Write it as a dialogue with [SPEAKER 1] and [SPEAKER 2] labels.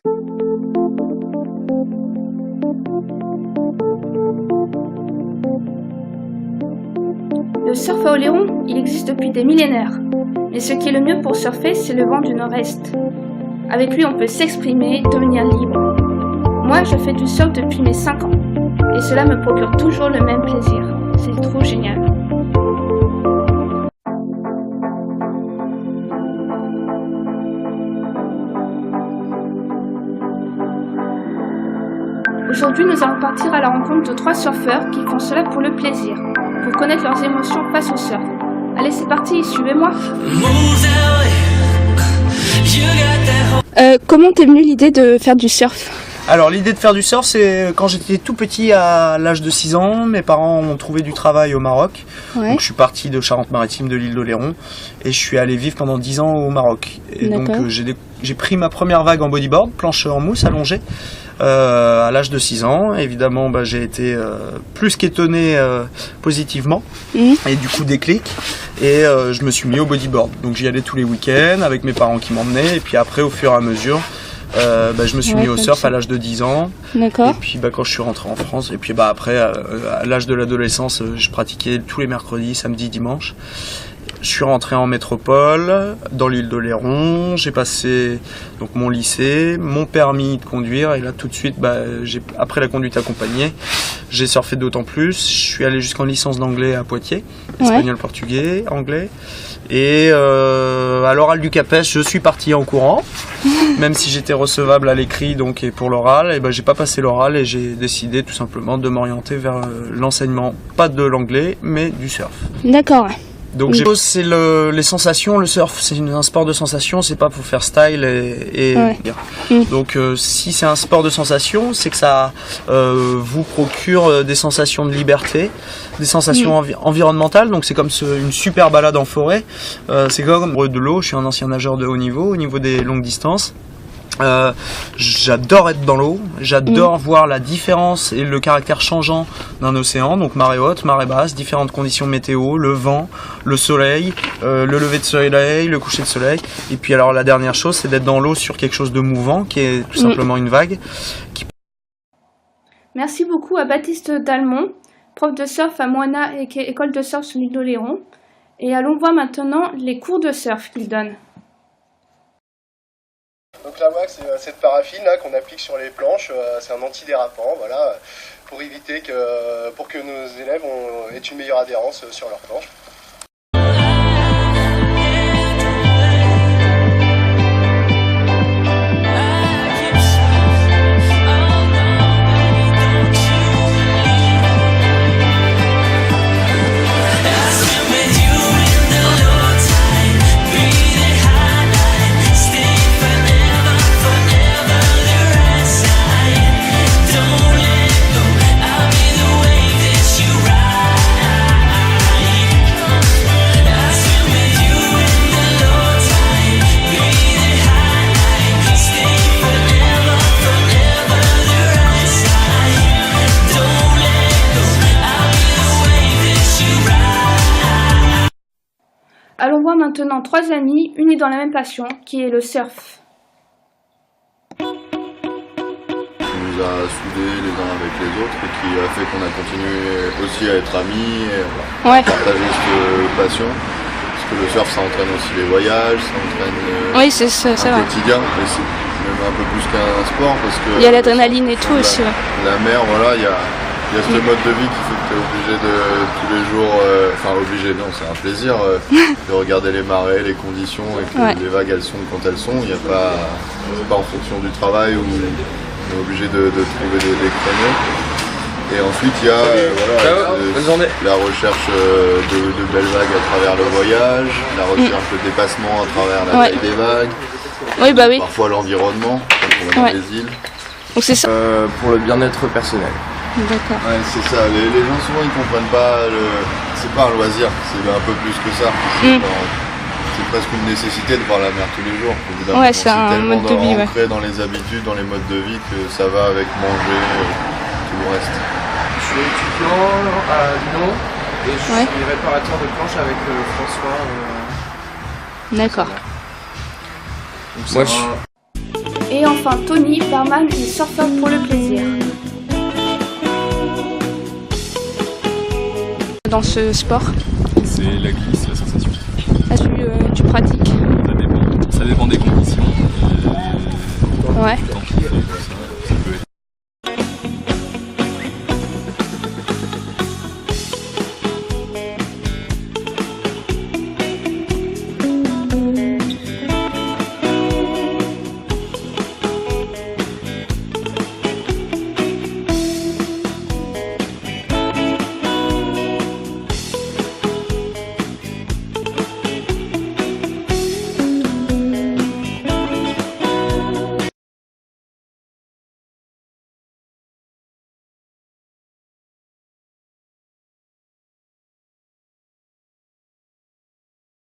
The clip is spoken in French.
[SPEAKER 1] Le surf à Oléron, il existe depuis des millénaires. Mais ce qui est le mieux pour surfer, c'est le vent du nord-est. Avec lui, on peut s'exprimer, devenir libre. Moi, je fais du surf depuis mes 5 ans. Et cela me procure toujours le même plaisir. C'est trop génial. Aujourd'hui, nous allons partir à la rencontre de 3 surfeurs qui font cela pour le plaisir, pour connaître leurs émotions face au surf. Allez, c'est parti, suivez-moi. Comment t'es venue l'idée de faire du surf ?
[SPEAKER 2] Alors l'idée de faire du surf, c'est quand j'étais tout petit, à l'âge de 6 ans, mes parents ont trouvé du travail au Maroc.
[SPEAKER 1] Ouais.
[SPEAKER 2] Donc je suis parti de Charente-Maritime, de l'île d'Oléron, et je suis allé vivre pendant 10 ans au Maroc. Et donc j'ai pris ma première vague en bodyboard, planche en mousse allongée, à l'âge de 6 ans. Évidemment, j'ai été plus qu'étonné positivement, et du coup déclic, et je me suis mis au bodyboard. Donc j'y allais tous les week-ends avec mes parents qui m'emmenaient, et puis après au fur et à mesure, je me suis mis au surf à l'âge de 10 ans.
[SPEAKER 1] D'accord.
[SPEAKER 2] Et puis quand je suis rentré en France, et puis après à l'âge de l'adolescence, je pratiquais tous les mercredis, samedis, dimanches. Je suis rentré en métropole, dans l'île d'Oléron, j'ai passé donc mon lycée, mon permis de conduire, et là tout de suite, après la conduite accompagnée, j'ai surfé d'autant plus. Je suis allé jusqu'en licence d'anglais à Poitiers, espagnol, portugais, anglais. Et à l'oral du CAPES, je suis parti en courant, même si j'étais recevable à l'écrit donc, et pour l'oral, et j'ai pas passé l'oral et j'ai décidé tout simplement de m'orienter vers l'enseignement, pas de l'anglais, mais du surf.
[SPEAKER 1] D'accord.
[SPEAKER 2] Donc c'est les sensations, le surf c'est un sport de sensations, c'est pas pour faire style et donc si c'est un sport de sensations, c'est que ça vous procure des sensations de liberté, des sensations environnementales, donc c'est comme une super balade en forêt, c'est comme de l'eau. Je suis un ancien nageur de haut niveau des longues distances. J'adore être dans l'eau, j'adore voir la différence et le caractère changeant d'un océan, donc marée haute, marée basse, différentes conditions météo, le vent, le soleil, le lever de soleil, le coucher de soleil, et puis alors la dernière chose, c'est d'être dans l'eau sur quelque chose de mouvant, qui est tout simplement une vague.
[SPEAKER 1] Merci beaucoup à Baptiste Dalmont, prof de surf à Moana et école de surf sur l'île d'Oléron, et allons voir maintenant les cours de surf qu'il donne.
[SPEAKER 3] Donc la wax, c'est cette paraffine là qu'on applique sur les planches, c'est un antidérapant, voilà, pour éviter pour que nos élèves aient une meilleure adhérence sur leurs planches.
[SPEAKER 1] Allons voir maintenant 3 amis unis dans la même passion, qui est le surf.
[SPEAKER 4] Qui nous a soudés les uns avec les autres et qui a fait qu'on a continué aussi à être amis et à partager cette passion. Parce que le surf, ça entraîne aussi les voyages, ça entraîne un quotidien, et c'est même un peu plus qu'un sport. Parce que
[SPEAKER 1] il y a l'adrénaline et tout aussi.
[SPEAKER 4] La mer, voilà, il y a ce mode de vie qui fait que tu es obligé de tous les jours, obligé, non, c'est un plaisir de regarder les marées, les conditions et que les vagues elles sont quand elles sont. Il n'y a pas, c'est pas en fonction du travail où on est obligé de trouver des créneaux. Et ensuite il y a la recherche de belles vagues à travers le voyage, la recherche de dépassement à travers la taille des vagues, parfois l'environnement, quand on va dans les îles.
[SPEAKER 1] Donc c'est ça.
[SPEAKER 5] Pour le bien-être personnel.
[SPEAKER 1] D'accord.
[SPEAKER 4] Ouais, c'est ça. Les gens souvent ils comprennent pas. C'est pas un loisir, c'est un peu plus que ça. C'est presque une nécessité de voir la mer tous les jours.
[SPEAKER 1] Ouais, c'est un mode de vie.
[SPEAKER 4] Ancré dans les habitudes, dans les modes de vie que ça va avec manger, tout le reste.
[SPEAKER 5] Je suis étudiant à Lyon et je suis réparateur de planches avec François.
[SPEAKER 1] D'accord.
[SPEAKER 5] Moi,
[SPEAKER 1] Et Et enfin Tony, barman et surfeur pour le plaisir. Dans ce sport,
[SPEAKER 6] c'est la glisse, la sensation.
[SPEAKER 1] tu pratiques?
[SPEAKER 6] Ça dépend des conditions.
[SPEAKER 1] Ouais.
[SPEAKER 6] Tant qu'il